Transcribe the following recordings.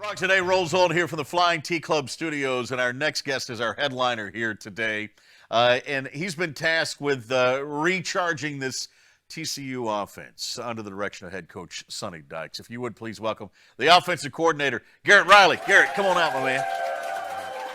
Talk today rolls on here from the Flying T Club studios, and our next guest is our headliner here today. And he's been tasked with recharging this TCU offense under the direction of head coach Sonny Dykes. If you would please welcome the offensive coordinator, Garrett Riley. Garrett, come on out, my man.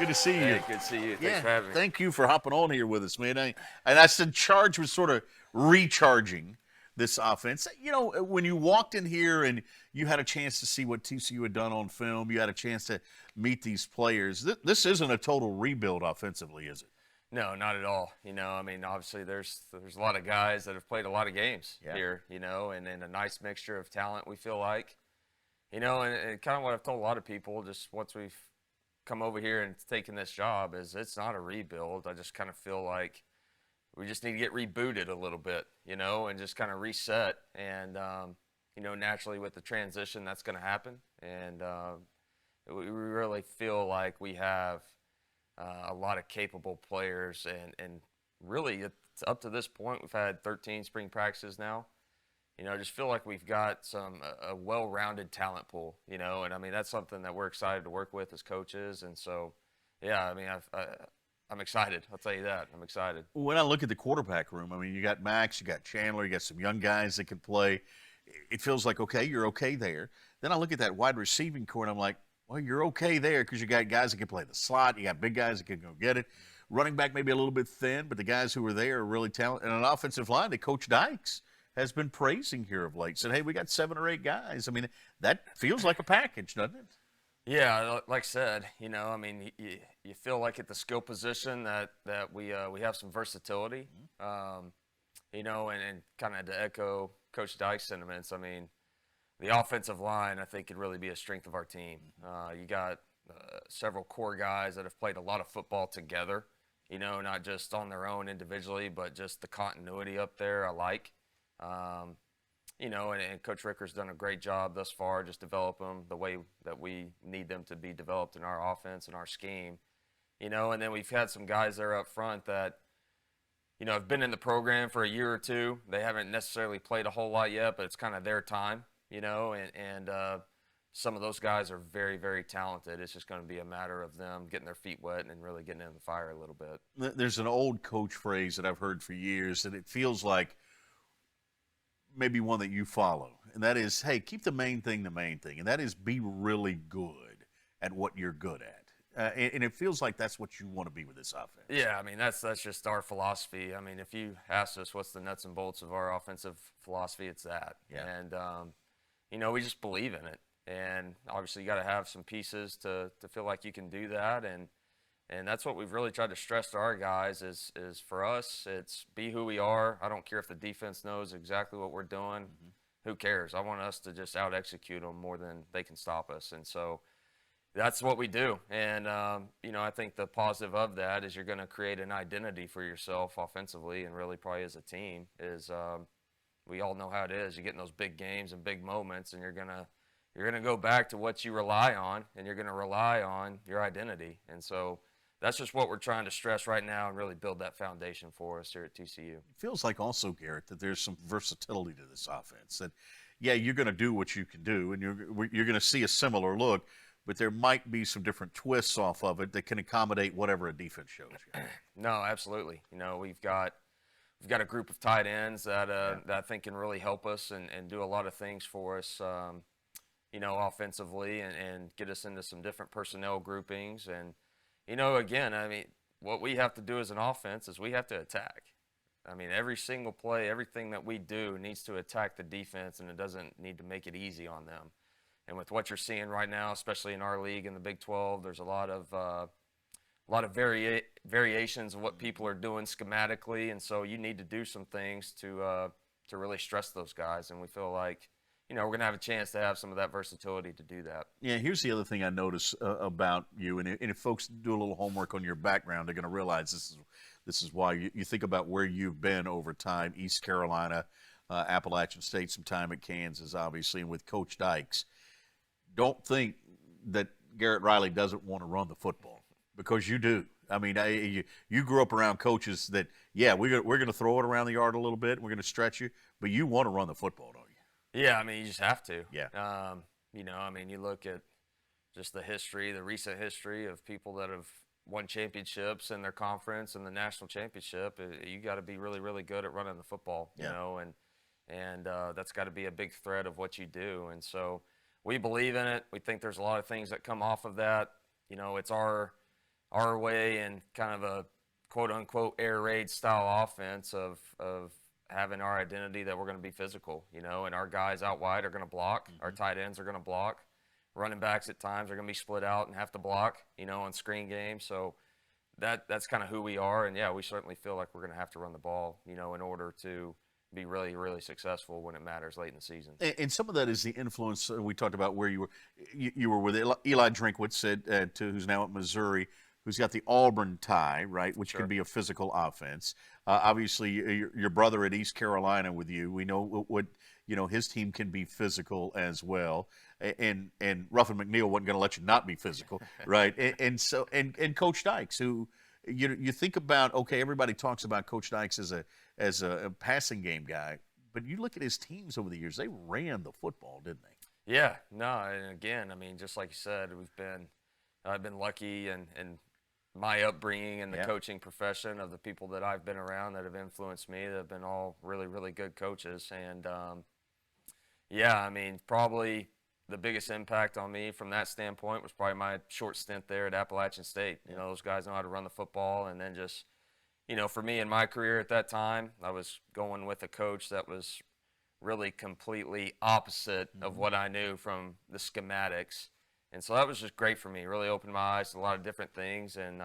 Good to see you. Hey, good to see you. Thanks for having me. Thank you for hopping on here with us, man. I said charge was sort of recharging this offense. You know, when you walked in here and you had a chance to see what TCU had done on film, you had a chance to meet these players. This isn't a total rebuild offensively, is it? No, not at all. You know, I mean, obviously there's a lot of guys that have played a lot of games here, you know, and a nice mixture of talent, we feel like. You know, and kind of what I've told a lot of people just once we've come over here and taken this job is it's not a rebuild. I just kind of feel like we just need to get rebooted a little bit, you know, and just kind of reset. And, you know, naturally with the transition, that's going to happen. And we really feel like we have a lot of capable players. And really, it's up to this point, we've had 13 spring practices now. You know, I just feel like we've got a well-rounded talent pool, you know. And, I mean, that's something that we're excited to work with as coaches. And so, yeah, I mean, I'm excited. I'll tell you that. I'm excited. When I look at the quarterback room, I mean, you got Max, you got Chandler, you got some young guys that can play. It feels like, okay, you're okay there. Then I look at that wide receiving core, and I'm like, well, you're okay there because you got guys that can play the slot. You got big guys that can go get it. Running back maybe a little bit thin, but the guys who are there are really talented. And an offensive line that Coach Dykes has been praising here of late. Said, hey, we got 7 or 8 guys. I mean, that feels like a package, doesn't it? Yeah, like I said, you know, I mean, you feel like at the skill position that we have some versatility, you know, and kind of to echo Coach Dykes' sentiments. I mean, the offensive line, I think, could really be a strength of our team. You got several core guys that have played a lot of football together, you know, not just on their own individually, but just the continuity up there I like. You know, and Coach Ricker's done a great job thus far, just develop them the way that we need them to be developed in our offense and our scheme. You know, and then we've had some guys there up front that, you know, have been in the program for a year or two. They haven't necessarily played a whole lot yet, but it's kind of their time, you know, and some of those guys are very, very talented. It's just going to be a matter of them getting their feet wet and really getting in the fire a little bit. There's an old coach phrase that I've heard for years, and it feels like maybe one that you follow, and that is, hey, keep the main thing, and that is be really good at what you're good at. And it feels like that's what you want to be with this offense. Yeah, I mean, that's just our philosophy. I mean, if you asked us what's the nuts and bolts of our offensive philosophy, it's that. Yeah. And, you know, we just believe in it. And obviously you got to have some pieces to feel like you can do that. And that's what we've really tried to stress to our guys is for us, it's be who we are. I don't care if the defense knows exactly what we're doing. Mm-hmm. Who cares? I want us to just out-execute them more than they can stop us. And so that's what we do. And, you know, I think the positive of that is you're going to create an identity for yourself offensively and really probably as a team is we all know how it is. You get in those big games and big moments and you're going to go back to what you rely on and you're going to rely on your identity. And so that's just what we're trying to stress right now and really build that foundation for us here at TCU. It feels like also, Garrett, that there's some versatility to this offense. That, yeah, you're going to do what you can do, and you're going to see a similar look, but there might be some different twists off of it that can accommodate whatever a defense shows you. No, absolutely. You know, we've got a group of tight ends that I think can really help us and do a lot of things for us, you know, offensively and get us into some different personnel groupings. And you know, again, I mean, what we have to do as an offense is we have to attack. I mean, every single play, everything that we do needs to attack the defense, and it doesn't need to make it easy on them. And with what you're seeing right now, especially in our league in the Big 12, there's a lot of variations of what people are doing schematically, and so you need to do some things to really stress those guys. And we feel like, you know, we're going to have a chance to have some of that versatility to do that. Yeah, here's the other thing I notice about you, and if folks do a little homework on your background, they're going to realize this is why you think about where you've been over time, East Carolina, Appalachian State, some time at Kansas, obviously, and with Coach Dykes. Don't think that Garrett Riley doesn't want to run the football, because you do. I mean, you grew up around coaches that, yeah, we're going to throw it around the yard a little bit, and we're going to stretch you, but you want to run the football, don't you? Yeah, I mean, you just have to. Yeah. You know, I mean, you look at just the history, the recent history of people that have won championships in their conference and the national championship. You got to be really, really good at running the football, you Yeah. know, and that's got to be a big thread of what you do. And so we believe in it. We think there's a lot of things that come off of that. You know, it's our way and kind of a quote unquote air raid style offense of having our identity that we're going to be physical, you know, and our guys out wide are going to block, our tight ends are going to block, running backs at times are going to be split out and have to block, you know, on screen games. So that's kind of who we are. And yeah, we certainly feel like we're going to have to run the ball, you know, in order to be really, really successful when it matters late in the season. And some of that is the influence. We talked about where you were. You were with Eli Drinkwitz, who's now at Missouri, who's got the Auburn tie, right, which Sure. can be a physical offense. Obviously, your brother at East Carolina with you. We know what you know. His team can be physical as well. And Ruffin McNeil wasn't going to let you not be physical, right? And Coach Dykes, who you think about. Okay, everybody talks about Coach Dykes as a passing game guy. But you look at his teams over the years; they ran the football, didn't they? Yeah, no, and again, I mean, just like you said, I've been lucky and my upbringing and the Yeah. coaching profession of the people that I've been around that have influenced me that have been all really, really good coaches. And yeah, I mean, probably the biggest impact on me from that standpoint was probably my short stint there at Appalachian State. You know, those guys know how to run the football, and then just, you know, for me in my career at that time, I was going with a coach that was really completely opposite of what I knew from the schematics. And so that was just great for me. Really opened my eyes to a lot of different things. And,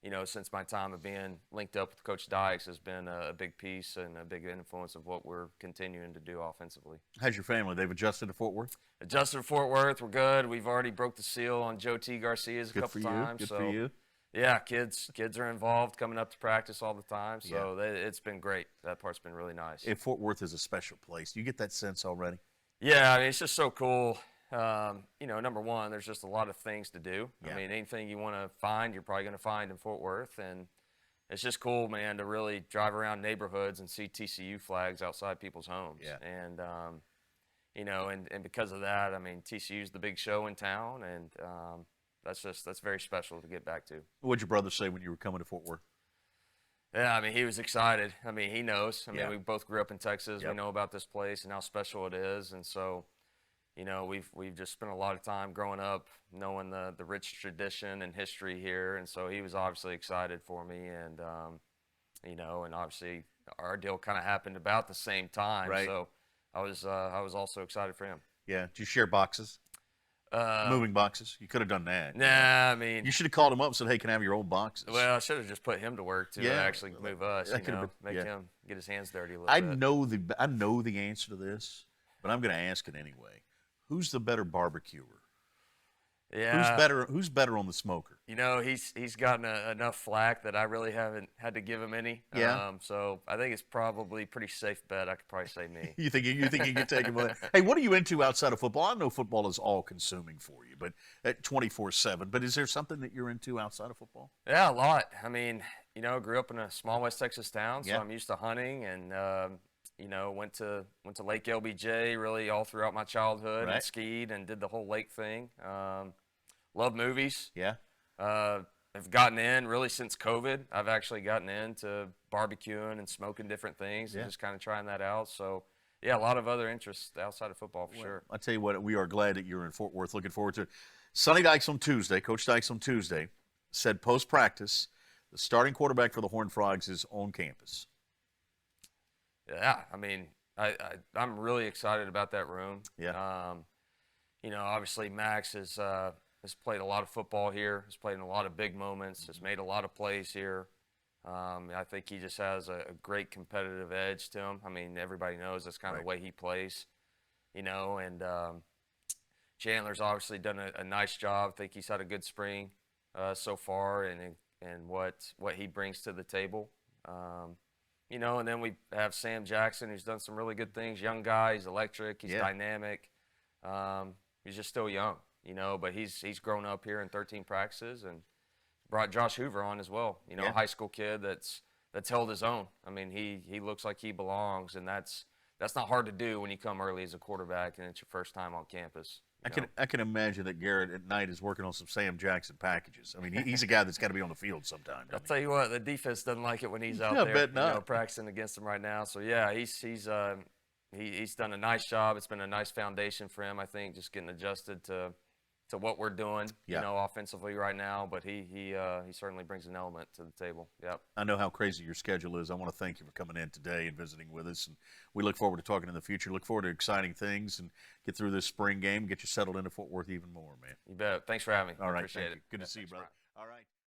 you know, since my time of being linked up with Coach Dykes has been a big piece and a big influence of what we're continuing to do offensively. How's your family? They've adjusted to Fort Worth? Adjusted to Fort Worth, we're good. We've already broke the seal on Joe T. Garcia's a Good couple for you. times. Good so for you. yeah, kids are involved, coming up to practice all the time. So it's been great. That part's been really nice. And Fort Worth is a special place. You get that sense already? Yeah, I mean, it's just so cool. You know, number one, there's just a lot of things to do. Yeah. I mean, anything you want to find, you're probably going to find in Fort Worth. And it's just cool, man, to really drive around neighborhoods and see TCU flags outside people's homes. Yeah. And, you know, and because of that, I mean, TCU's the big show in town. And that's very special to get back to. What'd your brother say when you were coming to Fort Worth? Yeah, I mean, he was excited. I mean, he knows. I mean, Yeah. we both grew up in Texas. Yep. We know about this place and how special it is. And so, you know, we've just spent a lot of time growing up knowing the rich tradition and history here. And so he was obviously excited for me. And, you know, and obviously our deal kind of happened about the same time. Right. So I was also excited for him. Yeah. Did you share boxes? Moving boxes? You could have done that. Nah, I mean, You should have called him up and said, hey, can I have your old boxes? well, I should have just put him to work to Yeah. actually move us, That you could have know, been- make yeah. him get his hands dirty a little I bit. know the answer to this, but I'm going to ask it anyway. Who's the better barbecuer? Yeah. Who's better on the smoker? You know, he's gotten enough flack that I really haven't had to give him any. Yeah. So I think it's probably a pretty safe bet. I could probably say me. You think you could take him with it? Hey, what are you into outside of football? I know football is all consuming for you, but at 24/7. But is there something that you're into outside of football? Yeah, a lot. I mean, you know, grew up in a small West Texas town, so Yeah. I'm used to hunting, and you know, went to Lake LBJ really all throughout my childhood, Right. and skied and did the whole lake thing. Love movies. Yeah. I've gotten in really since COVID. I've actually gotten into barbecuing and smoking different things Yeah. and just kind of trying that out. So, yeah, a lot of other interests outside of football for sure. I tell you what, we are glad that you're in Fort Worth. Looking forward to it. Sonny Dykes on Tuesday, Coach Dykes on Tuesday, said post practice, the starting quarterback for the Horned Frogs is on campus. Yeah, I mean, I'm really excited about that room. Yeah. You know, obviously Max has played a lot of football here. Has played in a lot of big moments. Has made a lot of plays here. I think he just has a great competitive edge to him. I mean, everybody knows that's kind of the way he plays. You know, and Chandler's obviously done a nice job. I think he's had a good spring so far, and what he brings to the table. You know, and then we have Sam Jackson, who's done some really good things. Young guy, he's electric, he's dynamic. He's just still young, you know, but he's grown up here in 13 practices and brought Josh Hoover on as well. You know, a high school kid that's held his own. I mean, he looks like he belongs, and that's not hard to do when you come early as a quarterback and it's your first time on campus. I can imagine that Garrett at night is working on some Sam Jackson packages. I mean, he's a guy that's got to be on the field sometime. I'll tell you what, the defense doesn't like it when he's out I there, bet not. practicing against them right now. So yeah, he's done a nice job. It's been a nice foundation for him, I think, just getting adjusted to what we're doing, offensively right now. But he certainly brings an element to the table. Yep. I know how crazy your schedule is. I want to thank you for coming in today and visiting with us. And we look forward to talking in the future. Look forward to exciting things and get through this spring game, get you settled into Fort Worth even more, man. You bet. Thanks for having me. All right. Appreciate it. Good to see you, brother. All right.